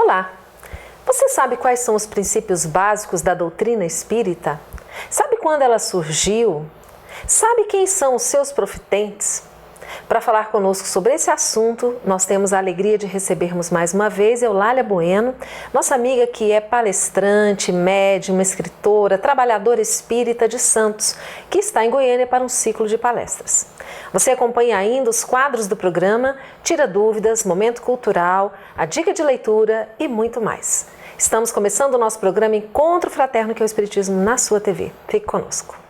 Olá! Você sabe quais são os princípios básicos da doutrina espírita? Sabe quando ela surgiu? Sabe quem são os seus profitentes? Para falar conosco sobre esse assunto, nós temos a alegria de recebermos mais uma vez Eulália Bueno, nossa amiga que é palestrante, médium, escritora, trabalhadora espírita de Santos, que está em Goiânia para um ciclo de palestras. Você acompanha ainda os quadros do programa, tira dúvidas, momento cultural, a dica de leitura e muito mais. Estamos começando o nosso programa Encontro Fraterno, que é o Espiritismo na sua TV. Fique conosco.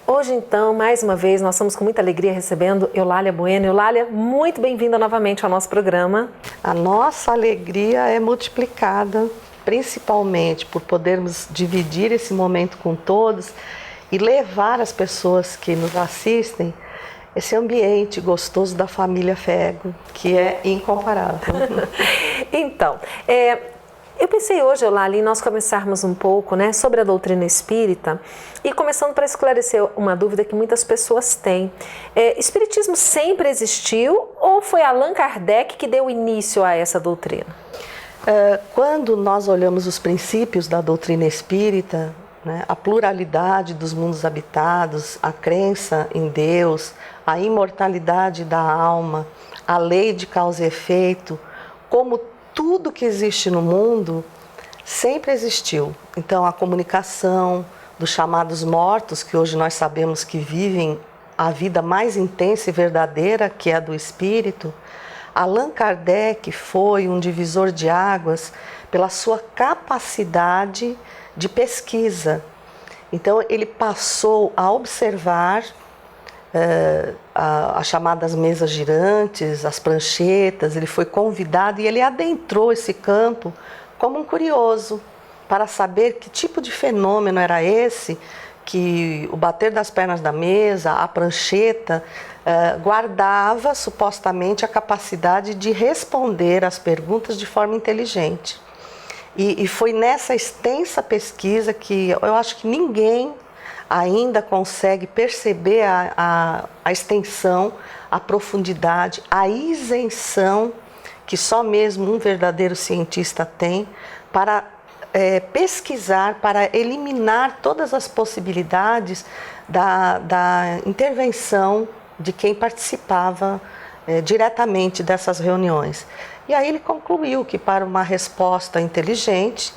Hoje, então, mais uma vez, nós estamos com muita alegria recebendo Eulália Bueno. Eulália, muito bem-vinda novamente ao nosso programa. A nossa alegria é multiplicada, principalmente por podermos dividir esse momento com todos e levar as pessoas que nos assistem esse ambiente gostoso da família Fego, que é incomparável. Então, eu pensei hoje, Eulália, em nós começarmos um pouco, sobre a doutrina espírita e começando para esclarecer uma dúvida que muitas pessoas têm. Espiritismo sempre existiu ou foi Allan Kardec que deu início a essa doutrina? Quando nós olhamos os princípios da doutrina espírita, a pluralidade dos mundos habitados, a crença em Deus, a imortalidade da alma, a lei de causa e efeito, como tudo que existe no mundo sempre existiu. Então, a comunicação dos chamados mortos, que hoje nós sabemos que vivem a vida mais intensa e verdadeira, que é a do espírito, Allan Kardec foi um divisor de águas pela sua capacidade de pesquisa. Então, ele passou a observar as chamadas mesas girantes, as pranchetas. Ele foi convidado e ele adentrou esse campo como um curioso para saber que tipo de fenômeno era esse, que o bater das pernas da mesa, a prancheta, guardava supostamente a capacidade de responder às perguntas de forma inteligente. E foi nessa extensa pesquisa que eu acho que ninguém ainda consegue perceber a extensão, a profundidade, a isenção que só mesmo um verdadeiro cientista tem para pesquisar, para eliminar todas as possibilidades da intervenção de quem participava diretamente dessas reuniões. E aí ele concluiu que para uma resposta inteligente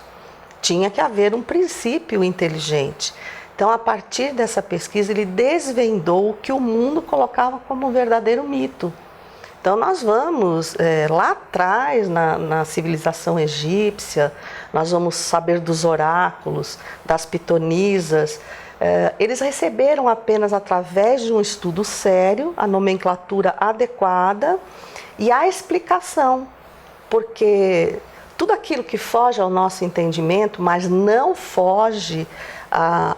tinha que haver um princípio inteligente. Então, a partir dessa pesquisa, ele desvendou o que o mundo colocava como um verdadeiro mito. Então, nós vamos lá atrás, na civilização egípcia, nós vamos saber dos oráculos, das pitonisas. Eles receberam apenas através de um estudo sério, a nomenclatura adequada e a explicação, porque tudo aquilo que foge ao nosso entendimento, mas não foge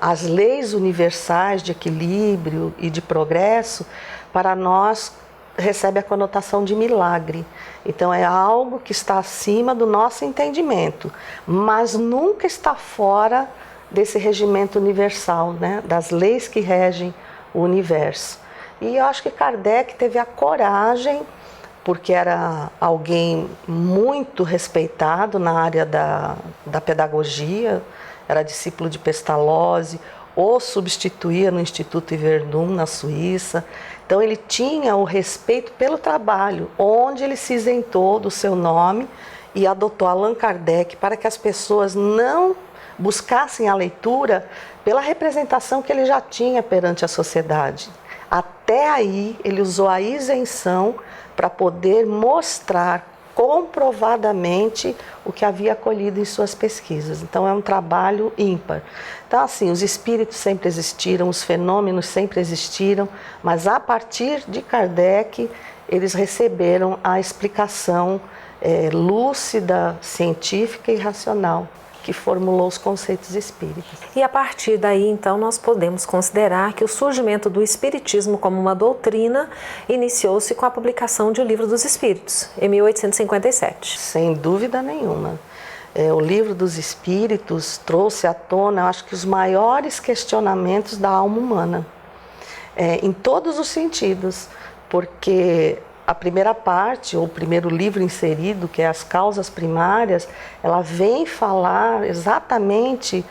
às leis universais de equilíbrio e de progresso, para nós recebe a conotação de milagre. Então é algo que está acima do nosso entendimento, mas nunca está fora desse regimento universal, das leis que regem o universo. E eu acho que Kardec teve a coragem, porque era alguém muito respeitado na área da pedagogia, era discípulo de Pestalozzi, o substituía no Instituto Yverdun, na Suíça. Então ele tinha o respeito pelo trabalho, onde ele se isentou do seu nome e adotou Allan Kardec para que as pessoas não buscassem a leitura pela representação que ele já tinha perante a sociedade. Até aí ele usou a isenção para poder mostrar comprovadamente o que havia colhido em suas pesquisas. Então é um trabalho ímpar. Então assim, os espíritos sempre existiram, os fenômenos sempre existiram, mas a partir de Kardec eles receberam a explicação lúcida, científica e racional que formulou os conceitos espíritas. E a partir daí, então, nós podemos considerar que o surgimento do espiritismo como uma doutrina iniciou-se com a publicação de O Livro dos Espíritos, em 1857. Sem dúvida nenhuma. O Livro dos Espíritos trouxe à tona, acho que, os maiores questionamentos da alma humana, em todos os sentidos, porque a primeira parte, ou o primeiro livro inserido, que é as causas primárias, ela vem falar exatamente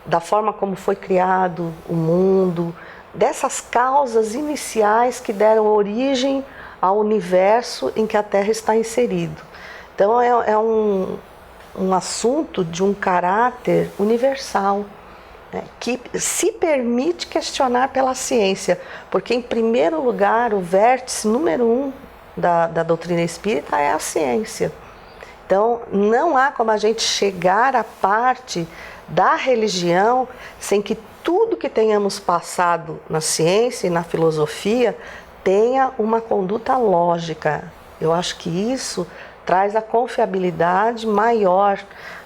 da forma como foi criado o mundo, dessas causas iniciais que deram origem ao universo em que a Terra está inserido. Então é um assunto de um caráter universal, né, que se permite questionar pela ciência, porque em primeiro lugar o vértice número 1 da doutrina espírita é a ciência. Então não há como a gente chegar à parte da religião sem que tudo que tenhamos passado na ciência e na filosofia tenha uma conduta lógica. Eu acho que isso traz a confiabilidade maior,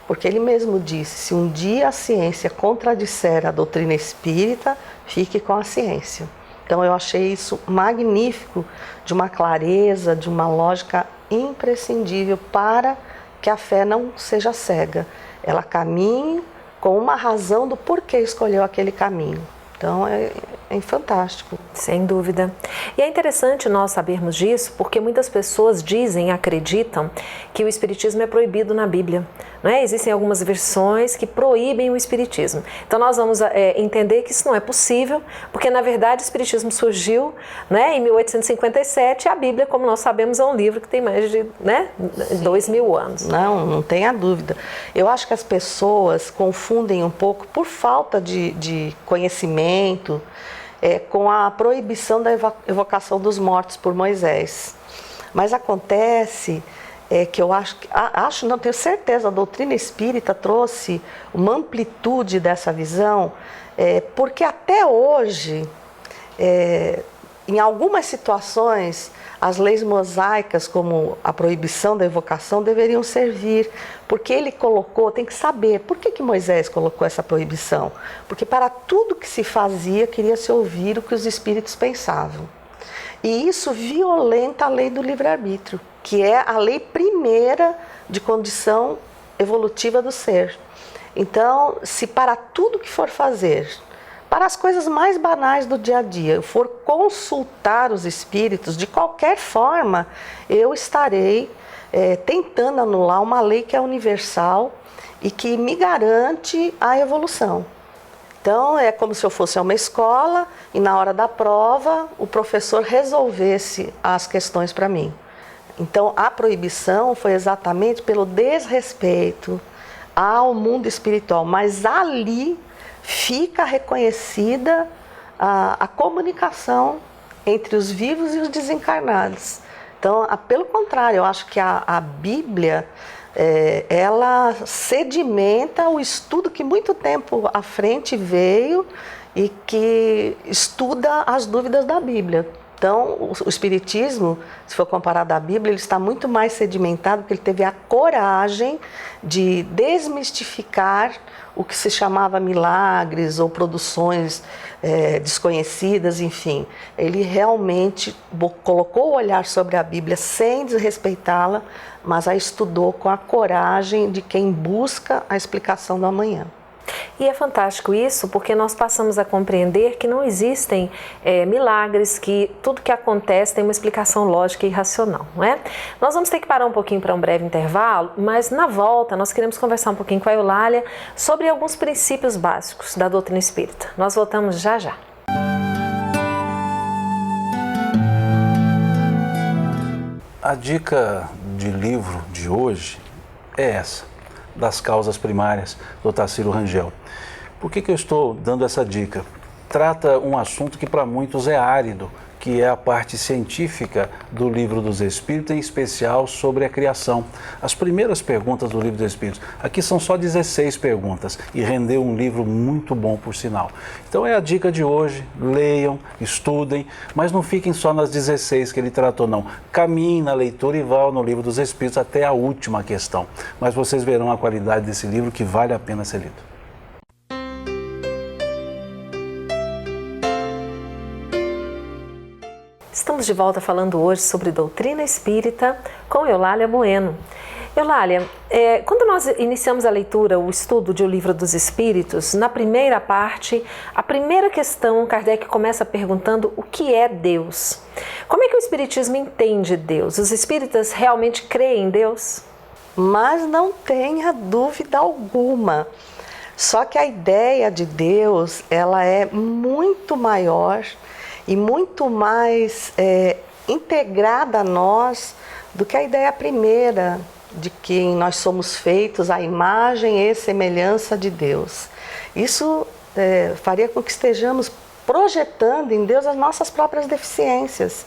porque ele mesmo disse, se um dia a ciência contradisser a doutrina espírita, fique com a ciência. Então eu achei isso magnífico, de uma clareza, de uma lógica imprescindível para que a fé não seja cega. Ela caminhe com uma razão do porquê escolheu aquele caminho. Então é fantástico. Sem dúvida. E é interessante nós sabermos disso, porque muitas pessoas dizem, acreditam que o espiritismo é proibido na Bíblia. Não é? Existem algumas versões que proíbem o espiritismo. Então nós vamos entender que isso não é possível, porque na verdade o espiritismo surgiu, né, em 1857, e a Bíblia, como nós sabemos, é um livro que tem mais de 2000 anos. Não tenha dúvida. Eu acho que as pessoas confundem um pouco, por falta de conhecimento, com a proibição da evocação dos mortos por Moisés. Mas acontece que eu não tenho certeza, a doutrina espírita trouxe uma amplitude dessa visão, porque até hoje, em algumas situações, as leis mosaicas, como a proibição da evocação, deveriam servir, porque ele colocou, tem que saber, por que Moisés colocou essa proibição? Porque para tudo que se fazia, queria-se ouvir o que os espíritos pensavam. E isso violenta a lei do livre-arbítrio, que é a lei primeira de condição evolutiva do ser. Então, se para tudo que for fazer, para as coisas mais banais do dia a dia, eu for consultar os espíritos, de qualquer forma, eu estarei tentando anular uma lei que é universal e que me garante a evolução. Então, é como se eu fosse a uma escola e na hora da prova o professor resolvesse as questões para mim. Então, a proibição foi exatamente pelo desrespeito ao mundo espiritual, mas ali fica reconhecida a comunicação entre os vivos e os desencarnados. Então, pelo contrário, eu acho que a Bíblia, ela sedimenta o estudo que muito tempo à frente veio e que estuda as dúvidas da Bíblia. Então, o Espiritismo, se for comparado à Bíblia, ele está muito mais sedimentado, porque ele teve a coragem de desmistificar o que se chamava milagres ou produções desconhecidas, enfim. Ele realmente colocou o olhar sobre a Bíblia sem desrespeitá-la, mas a estudou com a coragem de quem busca a explicação do amanhã. E é fantástico isso, porque nós passamos a compreender que não existem milagres, que tudo que acontece tem uma explicação lógica e racional, não é? Nós vamos ter que parar um pouquinho para um breve intervalo, mas na volta nós queremos conversar um pouquinho com a Eulália sobre alguns princípios básicos da doutrina espírita. Nós voltamos já já. A dica de livro de hoje é essa, das causas primárias, do Tarsílio Rangel. Por que eu estou dando essa dica? Trata um assunto que para muitos é árido, que é a parte científica do Livro dos Espíritos, em especial sobre a criação. As primeiras perguntas do Livro dos Espíritos, aqui são só 16 perguntas e rendeu um livro muito bom, por sinal. Então é a dica de hoje, leiam, estudem, mas não fiquem só nas 16 que ele tratou, não. Caminhem na leitura e vão no Livro dos Espíritos até a última questão. Mas vocês verão a qualidade desse livro, que vale a pena ser lido. Estamos de volta falando hoje sobre doutrina espírita com Eulália Bueno. Eulália, quando nós iniciamos a leitura, o estudo de O Livro dos Espíritos, na primeira parte, a primeira questão, Kardec começa perguntando o que é Deus. Como é que o Espiritismo entende Deus? Os espíritas realmente creem em Deus? Mas não tenha dúvida alguma. Só que a ideia de Deus, ela é muito maior e muito mais integrada a nós do que a ideia primeira de que nós somos feitos à imagem e semelhança de Deus. Isso faria com que estejamos projetando em Deus as nossas próprias deficiências.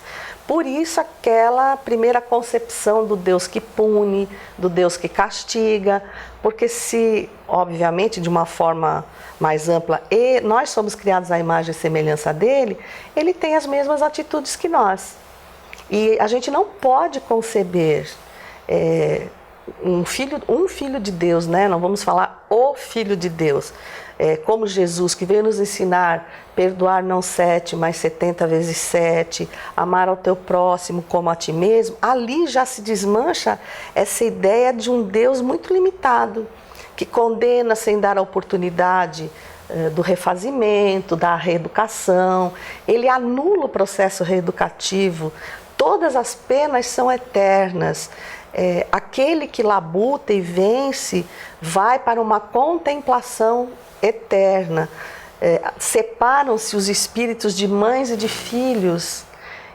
Por isso aquela primeira concepção do Deus que pune, do Deus que castiga, porque se, obviamente, de uma forma mais ampla, e nós somos criados à imagem e semelhança dele, ele tem as mesmas atitudes que nós. E a gente não pode conceber um filho de Deus, né? Não vamos falar o Filho de Deus, como Jesus, que veio nos ensinar perdoar não 7, mas 70 vezes 7, amar ao teu próximo como a ti mesmo. Ali já se desmancha essa ideia de um Deus muito limitado, que condena sem dar a oportunidade do refazimento, da reeducação. Ele anula o processo reeducativo. Todas as penas são eternas. Aquele que labuta e vence vai para uma contemplação eterna. Separam-se os espíritos de mães e de filhos.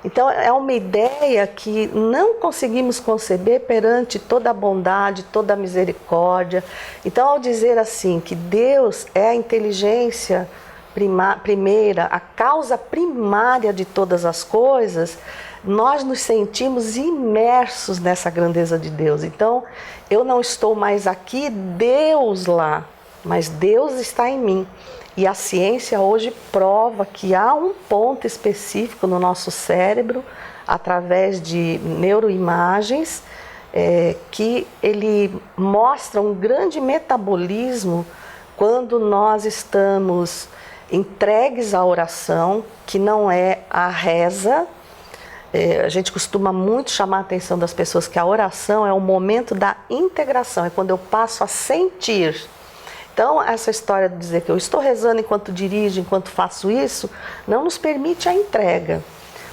Então é uma ideia que não conseguimos conceber perante toda a bondade, toda a misericórdia. Então, ao dizer assim que Deus é a inteligência primeira, a causa primária de todas as coisas, nós nos sentimos imersos nessa grandeza de Deus. Então, eu não estou mais aqui, Deus lá, mas Deus está em mim. E a ciência hoje prova que há um ponto específico no nosso cérebro, através de neuroimagens, que ele mostra um grande metabolismo quando nós estamos entregues à oração, que não é a reza. A gente costuma muito chamar a atenção das pessoas que a oração é o momento da integração, é quando eu passo a sentir. Então, essa história de dizer que eu estou rezando enquanto dirijo, enquanto faço isso, não nos permite a entrega,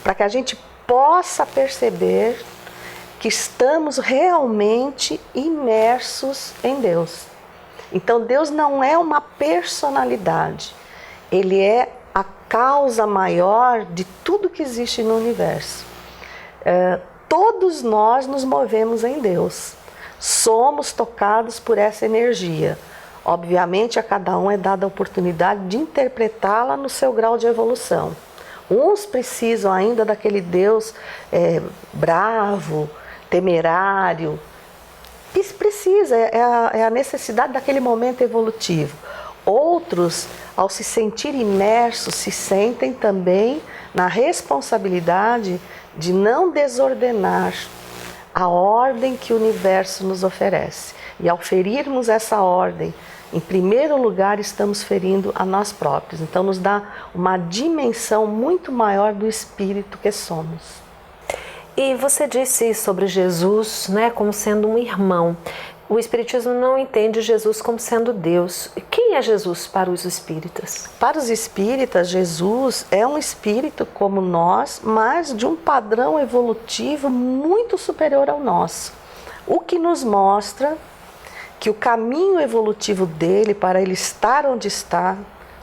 para que a gente possa perceber que estamos realmente imersos em Deus. Então, Deus não é uma personalidade, Ele é a causa maior de tudo que existe no universo. Todos nós nos movemos em Deus, somos tocados por essa energia. Obviamente, a cada um é dada a oportunidade de interpretá-la no seu grau de evolução. Uns precisam ainda daquele Deus bravo, temerário. Isso precisa, é a necessidade daquele momento evolutivo. Outros, ao se sentir imersos, se sentem também na responsabilidade de não desordenar a ordem que o universo nos oferece. E ao ferirmos essa ordem, em primeiro lugar, estamos ferindo a nós próprios. Então, nos dá uma dimensão muito maior do espírito que somos. E você disse sobre Jesus, né, como sendo um irmão. O Espiritismo não entende Jesus como sendo Deus. Quem é Jesus para os espíritas? Para os espíritas, Jesus é um espírito como nós, mas de um padrão evolutivo muito superior ao nosso. O que nos mostra que o caminho evolutivo dele para ele estar onde está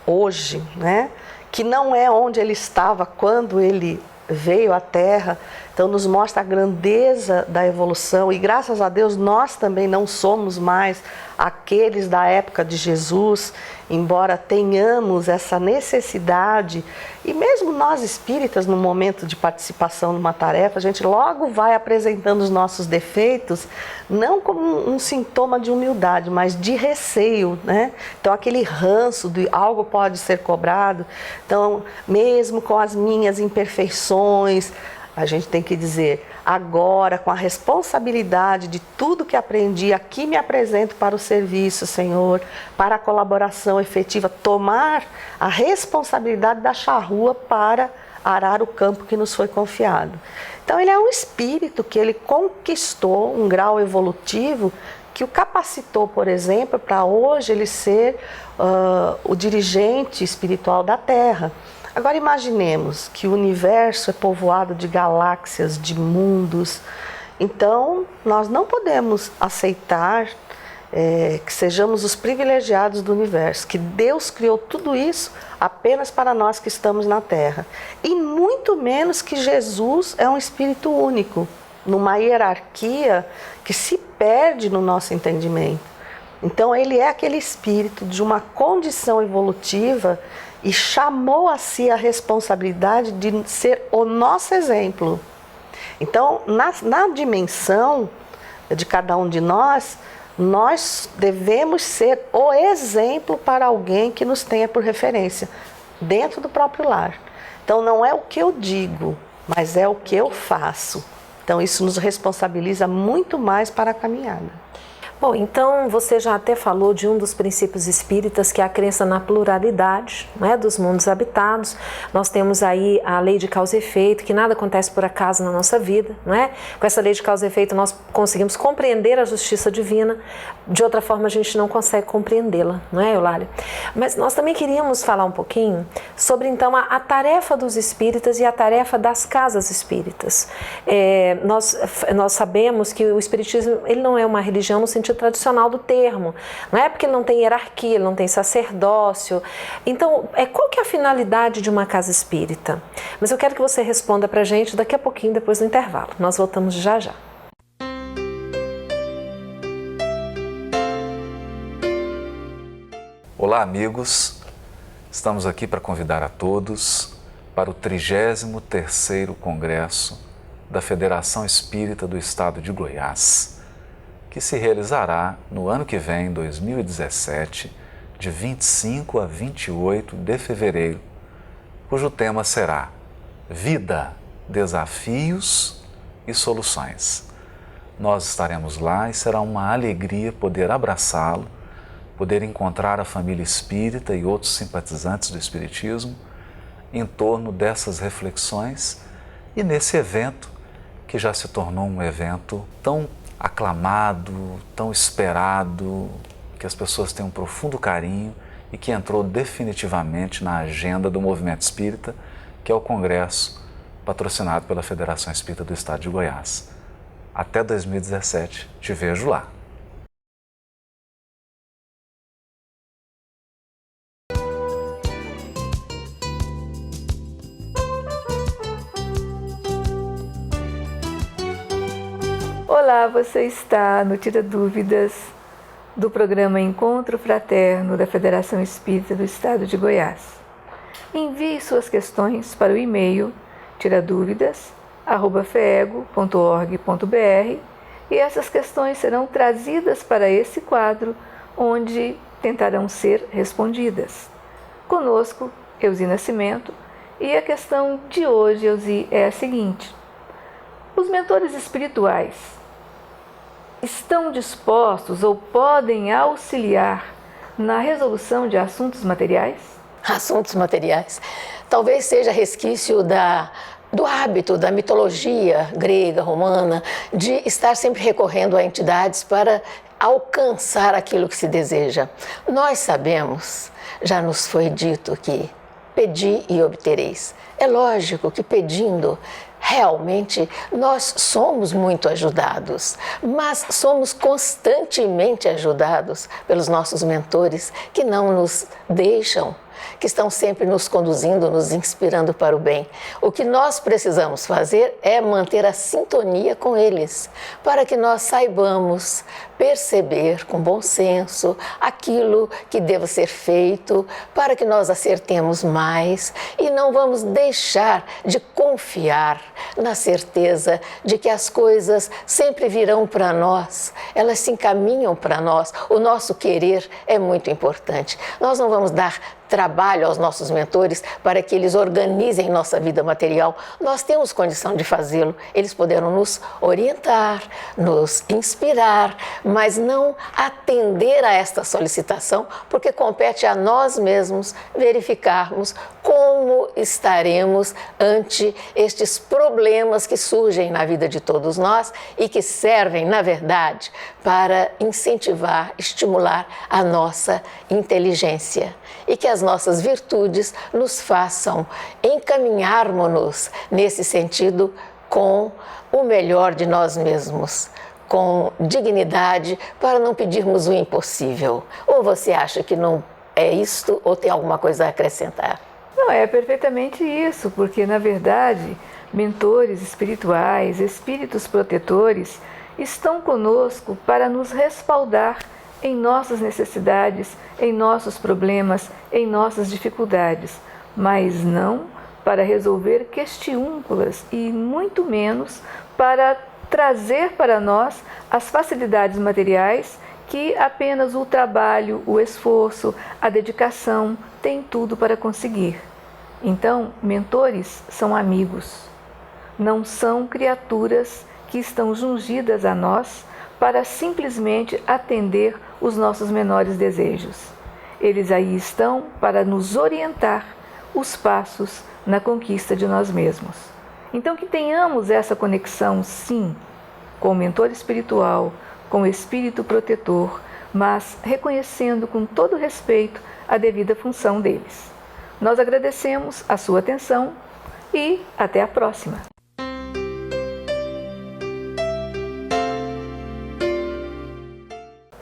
hoje, né? Que não é onde ele estava quando ele veio à Terra, então nos mostra a grandeza da evolução e graças a Deus nós também não somos mais aqueles da época de Jesus, embora tenhamos essa necessidade e mesmo nós espíritas no momento de participação numa tarefa, a gente logo vai apresentando os nossos defeitos, não como um sintoma de humildade, mas de receio, né? Então aquele ranço de algo pode ser cobrado, então mesmo com as minhas imperfeições, a gente tem que dizer, agora com a responsabilidade de tudo que aprendi, aqui me apresento para o serviço, Senhor, para a colaboração efetiva, tomar a responsabilidade da charrua para arar o campo que nos foi confiado. Então ele é um espírito que ele conquistou um grau evolutivo que o capacitou, por exemplo, para hoje ele ser o dirigente espiritual da Terra. Agora imaginemos que o universo é povoado de galáxias, de mundos. Então nós não podemos aceitar que sejamos os privilegiados do universo, que Deus criou tudo isso apenas para nós que estamos na Terra. E muito menos que Jesus é um espírito único, numa hierarquia que se perde no nosso entendimento. Então ele é aquele espírito de uma condição evolutiva e chamou a si a responsabilidade de ser o nosso exemplo. Então, na dimensão de cada um de nós devemos ser o exemplo para alguém que nos tenha por referência, dentro do próprio lar. Então, não é o que eu digo, mas é o que eu faço. Então, isso nos responsabiliza muito mais para a caminhada. Bom, então você já até falou de um dos princípios espíritas, que é a crença na pluralidade, né, dos mundos habitados. Nós temos aí a lei de causa e efeito, que nada acontece por acaso na nossa vida, não é? Com essa lei de causa e efeito nós conseguimos compreender a justiça divina, de outra forma a gente não consegue compreendê-la, não é, Eulália? Mas nós também queríamos falar um pouquinho sobre então a tarefa dos espíritas e a tarefa das casas espíritas. Nós sabemos que o espiritismo ele não é uma religião no sentido tradicional do termo, não é porque ele não tem hierarquia, ele não tem sacerdócio. Então, qual que é a finalidade de uma casa espírita? Mas eu quero que você responda pra gente daqui a pouquinho, depois do intervalo. Nós voltamos já já. Olá, amigos. Estamos aqui para convidar a todos para o 33º Congresso da Federação Espírita do Estado de Goiás, que se realizará no ano que vem, 2017, de 25 a 28 de fevereiro, cujo tema será Vida, Desafios e Soluções. Nós estaremos lá e será uma alegria poder abraçá-lo, poder encontrar a família espírita e outros simpatizantes do espiritismo em torno dessas reflexões e nesse evento que já se tornou um evento tão aclamado, tão esperado, que as pessoas têm um profundo carinho e que entrou definitivamente na agenda do movimento espírita, que é o Congresso patrocinado pela Federação Espírita do Estado de Goiás. Até 2017, te vejo lá. Olá, você está no Tira Dúvidas do programa Encontro Fraterno da Federação Espírita do Estado de Goiás. Envie suas questões para o e-mail tiraduvidas@feego.org.br e essas questões serão trazidas para esse quadro, onde tentarão ser respondidas. Conosco, Elzi Nascimento, e a questão de hoje, Elzi, é a seguinte: os mentores espirituais estão dispostos ou podem auxiliar na resolução de assuntos materiais? Assuntos materiais. Talvez seja resquício do hábito, da mitologia grega, romana, de estar sempre recorrendo a entidades para alcançar aquilo que se deseja. Nós sabemos, já nos foi dito que pedi e obtereis. É lógico que pedindo, realmente, nós somos muito ajudados, mas somos constantemente ajudados pelos nossos mentores que não nos deixam, que estão sempre nos conduzindo, nos inspirando para o bem. O que nós precisamos fazer é manter a sintonia com eles, para que nós saibamos perceber com bom senso aquilo que deva ser feito, para que nós acertemos mais e não vamos deixar de confiar na certeza de que as coisas sempre virão para nós, elas se encaminham para nós. O nosso querer é muito importante. Nós não vamos dar trabalho aos nossos mentores para que eles organizem nossa vida material. Nós temos condição de fazê-lo. Eles poderão nos orientar, nos inspirar, mas não atender a esta solicitação, porque compete a nós mesmos verificarmos como estaremos ante estes problemas que surgem na vida de todos nós e que servem, na verdade, para incentivar, estimular a nossa inteligência e que as nossas virtudes nos façam encaminharmos-nos nesse sentido com o melhor de nós mesmos, com dignidade, para não pedirmos o impossível. Ou você acha que não é isto ou tem alguma coisa a acrescentar? Não, é perfeitamente isso, porque na verdade, mentores espirituais, espíritos protetores, estão conosco para nos respaldar em nossas necessidades, em nossos problemas, em nossas dificuldades, mas não para resolver questiúnculas e muito menos para trazer para nós as facilidades materiais que apenas o trabalho, o esforço, a dedicação têm tudo para conseguir. Então, mentores são amigos, não são criaturas que estão jungidas a nós para simplesmente atender os nossos menores desejos. Eles aí estão para nos orientar os passos na conquista de nós mesmos. Então, que tenhamos essa conexão, sim, com o mentor espiritual, com o espírito protetor, mas reconhecendo com todo respeito a devida função deles. Nós agradecemos a sua atenção e até a próxima.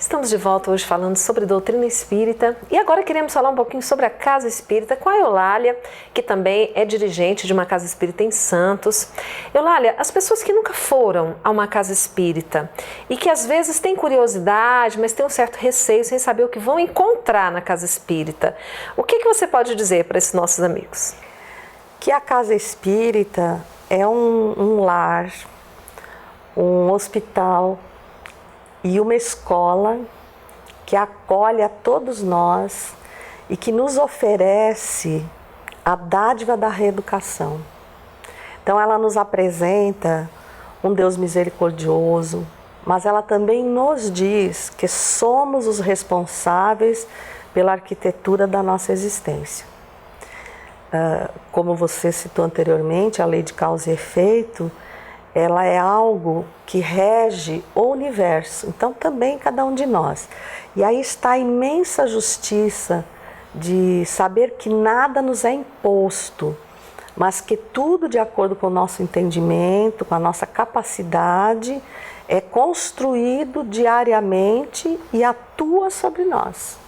Estamos de volta hoje falando sobre doutrina espírita e agora queremos falar um pouquinho sobre a Casa Espírita com a Eulália, que também é dirigente de uma Casa Espírita em Santos. Eulália, as pessoas que nunca foram a uma Casa Espírita e que às vezes têm curiosidade, mas têm um certo receio sem saber o que vão encontrar na Casa Espírita, o que você pode dizer para esses nossos amigos? Que a Casa Espírita é um lar, um hospital e uma escola que acolhe a todos nós e que nos oferece a dádiva da reeducação. Então ela nos apresenta um Deus misericordioso, mas ela também nos diz que somos os responsáveis pela arquitetura da nossa existência. Como você citou anteriormente, a lei de causa e efeito, ela é algo que rege o universo, então também cada um de nós. E aí está a imensa justiça de saber que nada nos é imposto, mas que tudo de acordo com o nosso entendimento, com a nossa capacidade, é construído diariamente e atua sobre nós,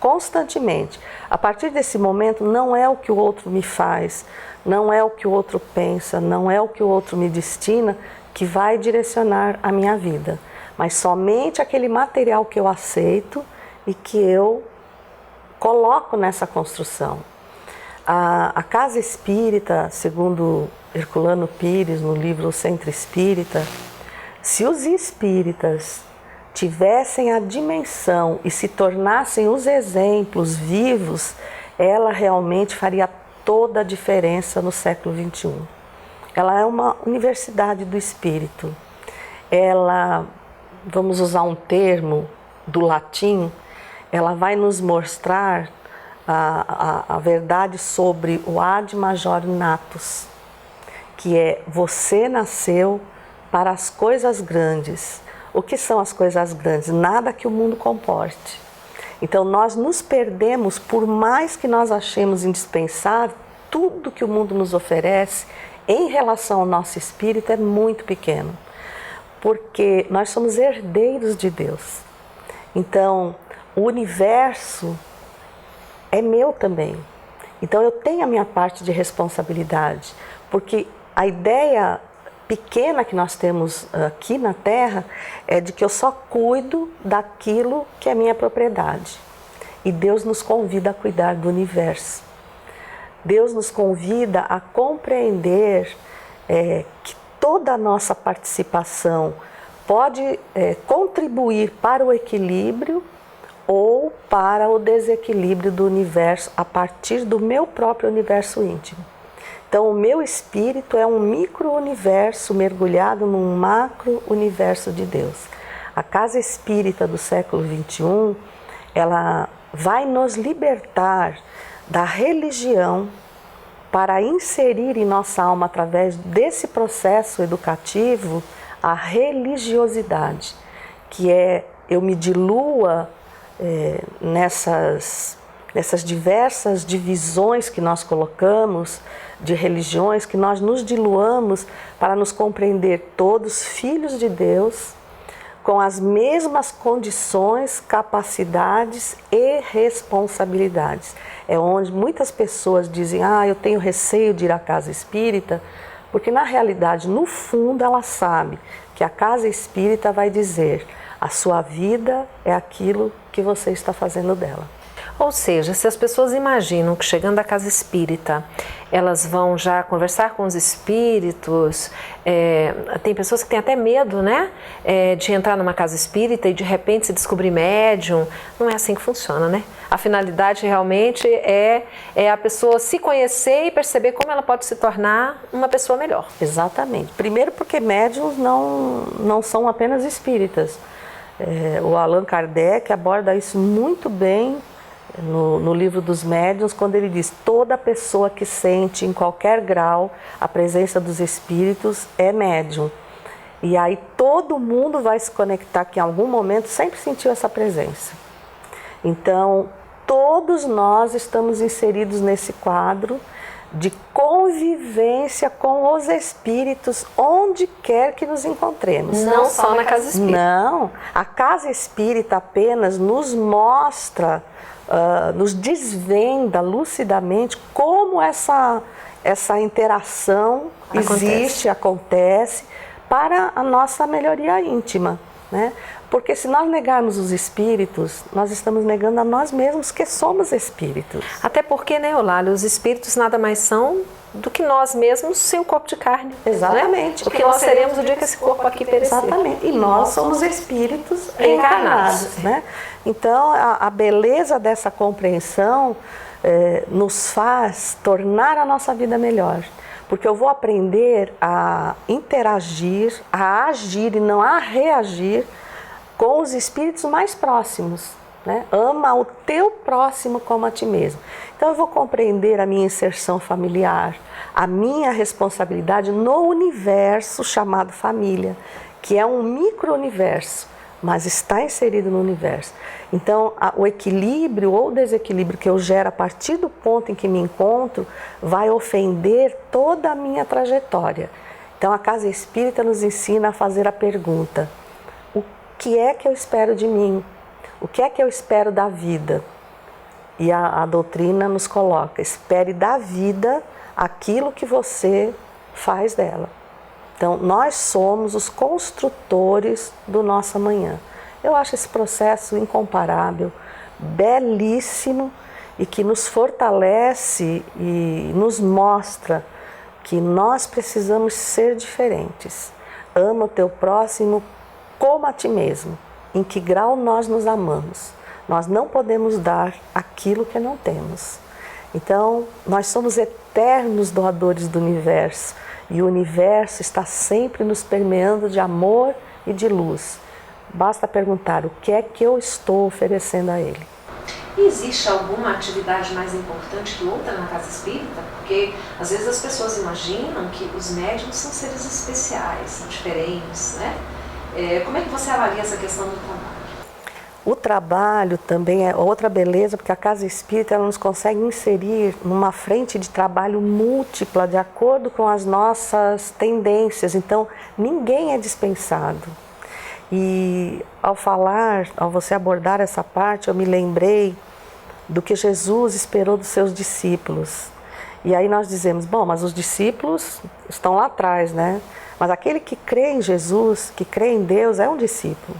constantemente. A partir desse momento, não é o que o outro me faz, não é o que o outro pensa, não é o que o outro me destina que vai direcionar a minha vida, mas somente aquele material que eu aceito e que eu coloco nessa construção. A Casa Espírita, segundo Herculano Pires, no livro O Centro Espírita, se os espíritas tivessem a dimensão e se tornassem os exemplos vivos, ela realmente faria toda a diferença no século XXI. Ela é uma universidade do espírito. Ela, vamos usar um termo do latim, ela vai nos mostrar a verdade sobre o ad majorem natus, que é você nasceu para as coisas grandes. O que são as coisas grandes? Nada que o mundo comporte. Então nós nos perdemos, por mais que nós achemos indispensável, tudo que o mundo nos oferece em relação ao nosso espírito é muito pequeno, porque nós somos herdeiros de Deus. Então o universo é meu também. Então eu tenho a minha parte de responsabilidade, porque a ideia pequena que nós temos aqui na Terra é de que eu só cuido daquilo que é minha propriedade. E Deus nos convida a cuidar do universo. Deus nos convida a compreender que toda a nossa participação pode contribuir para o equilíbrio ou para o desequilíbrio do universo a partir do meu próprio universo íntimo. Então, o meu espírito é um micro-universo mergulhado num macro-universo de Deus. A casa espírita do século XXI, ela vai nos libertar da religião para inserir em nossa alma, através desse processo educativo, a religiosidade, que é eu me dilua nessas diversas divisões que nós colocamos de religiões, que nós nos diluamos para nos compreender todos filhos de Deus, com as mesmas condições, capacidades e responsabilidades. É onde muitas pessoas dizem, eu tenho receio de ir à casa espírita, porque na realidade, no fundo, ela sabe que a casa espírita vai dizer, a sua vida é aquilo que você está fazendo dela. Ou seja, se as pessoas imaginam que chegando à casa espírita, elas vão já conversar com os espíritos, tem pessoas que têm até medo, né, de entrar numa casa espírita e de repente se descobrir médium. Não é assim que funciona, né? A finalidade realmente é a pessoa se conhecer e perceber como ela pode se tornar uma pessoa melhor. Exatamente. Primeiro porque médiums não são apenas espíritas. O Allan Kardec aborda isso muito bem no livro dos médiuns, quando ele diz toda pessoa que sente em qualquer grau a presença dos espíritos é médium. E aí todo mundo vai se conectar que em algum momento sempre sentiu essa presença. Então todos nós estamos inseridos nesse quadro de convivência com os espíritos onde quer que nos encontremos. Não só na casa espírita. Não, a casa espírita apenas nos mostra, nos desvenda lucidamente como essa interação acontece para a nossa melhoria íntima, né? Porque se nós negarmos os espíritos, nós estamos negando a nós mesmos que somos espíritos. Até porque, né, Eulália, os espíritos nada mais são do que nós mesmos sem o corpo de carne. Exatamente. Né? O que nós seremos o dia que esse corpo aqui perecer. Exatamente. E nós somos espíritos encarnados, né? Então, a beleza dessa compreensão nos faz tornar a nossa vida melhor. Porque eu vou aprender a interagir, a agir e não a reagir com os espíritos mais próximos, né? Ama o teu próximo como a ti mesmo. Então eu vou compreender a minha inserção familiar, a minha responsabilidade no universo chamado família, que é um micro-universo, mas está inserido no universo. Então o equilíbrio ou desequilíbrio que eu gero a partir do ponto em que me encontro vai ofender toda a minha trajetória. Então a casa espírita nos ensina a fazer a pergunta: o que é que eu espero de mim? O que é que eu espero da vida? E a doutrina nos coloca: espere da vida aquilo que você faz dela. Então, nós somos os construtores do nosso amanhã. Eu acho esse processo incomparável, belíssimo e que nos fortalece e nos mostra que nós precisamos ser diferentes. Ama o teu próximo como a ti mesmo. Em que grau nós nos amamos? Nós não podemos dar aquilo que não temos. Então, nós somos eternos doadores do universo e o universo está sempre nos permeando de amor e de luz. Basta perguntar o que é que eu estou oferecendo a ele. Existe alguma atividade mais importante que outra na casa espírita? Porque às vezes as pessoas imaginam que os médiuns são seres especiais, são diferentes, né? Como é que você avalia essa questão do trabalho? O trabalho também é outra beleza, porque a casa espírita ela nos consegue inserir numa frente de trabalho múltipla, de acordo com as nossas tendências. Então, ninguém é dispensado. E ao você abordar essa parte, eu me lembrei do que Jesus esperou dos seus discípulos. E aí nós dizemos, bom, mas os discípulos estão lá atrás, né? Mas aquele que crê em Jesus, que crê em Deus, é um discípulo.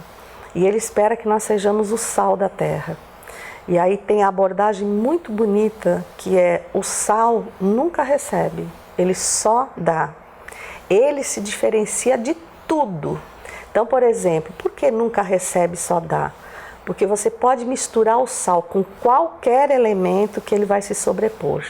E ele espera que nós sejamos o sal da terra. E aí tem a abordagem muito bonita, que é o sal nunca recebe, ele só dá. Ele se diferencia de tudo. Então, por exemplo, por que nunca recebe e só dá? Porque você pode misturar o sal com qualquer elemento que ele vai se sobrepor.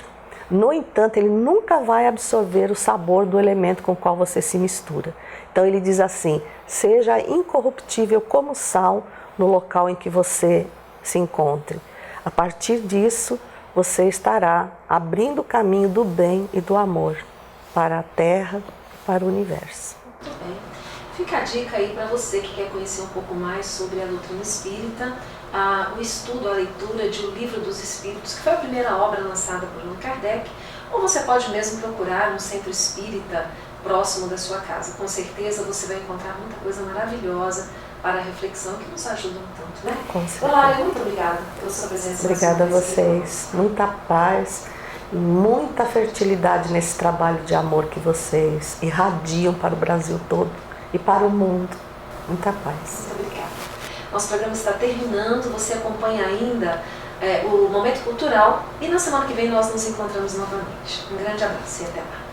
No entanto, ele nunca vai absorver o sabor do elemento com o qual você se mistura. Então ele diz assim: seja incorruptível como sal no local em que você se encontre. A partir disso, você estará abrindo o caminho do bem e do amor para a Terra e para o universo. Muito bem. Fica a dica aí para você que quer conhecer um pouco mais sobre a doutrina espírita, o estudo, a leitura de O Livro dos Espíritos, que foi a primeira obra lançada por Allan Kardec, ou você pode mesmo procurar um centro espírita próximo da sua casa. Com certeza você vai encontrar muita coisa maravilhosa para a reflexão que nos ajudam tanto, né? Com certeza. Olá, muito obrigada pela sua presença. Obrigada a vocês. Muita paz e muita fertilidade nesse trabalho de amor que vocês irradiam para o Brasil todo e para o mundo. Muita paz. Muito obrigada. Nosso programa está terminando, você acompanha ainda o Momento Cultural e na semana que vem nós nos encontramos novamente. Um grande abraço e até lá.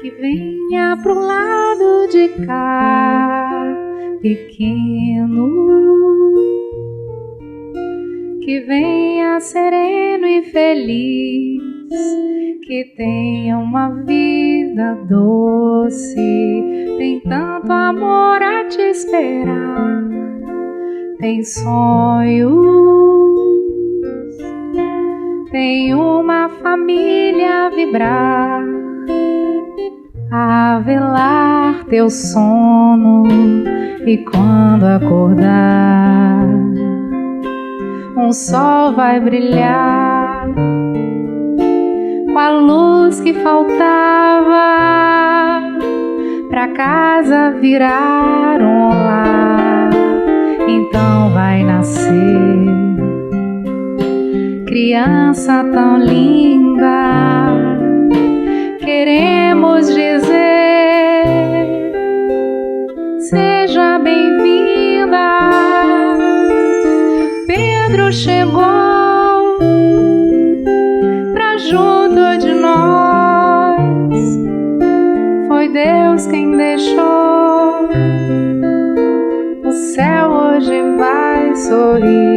Que venha pro lado de cá, pequeno, que venha sereno e feliz, que tenha uma vida doce, tem tanto amor a te esperar, tem sonhos, tem uma família a vibrar, a velar teu sono, e quando acordar, um sol vai brilhar com a luz que faltava pra casa virar um lar. Então vai nascer criança tão linda, queremos dizer, seja bem-vinda. Pedro chegou pra junto de nós, foi Deus quem deixou, o céu hoje vai sorrir.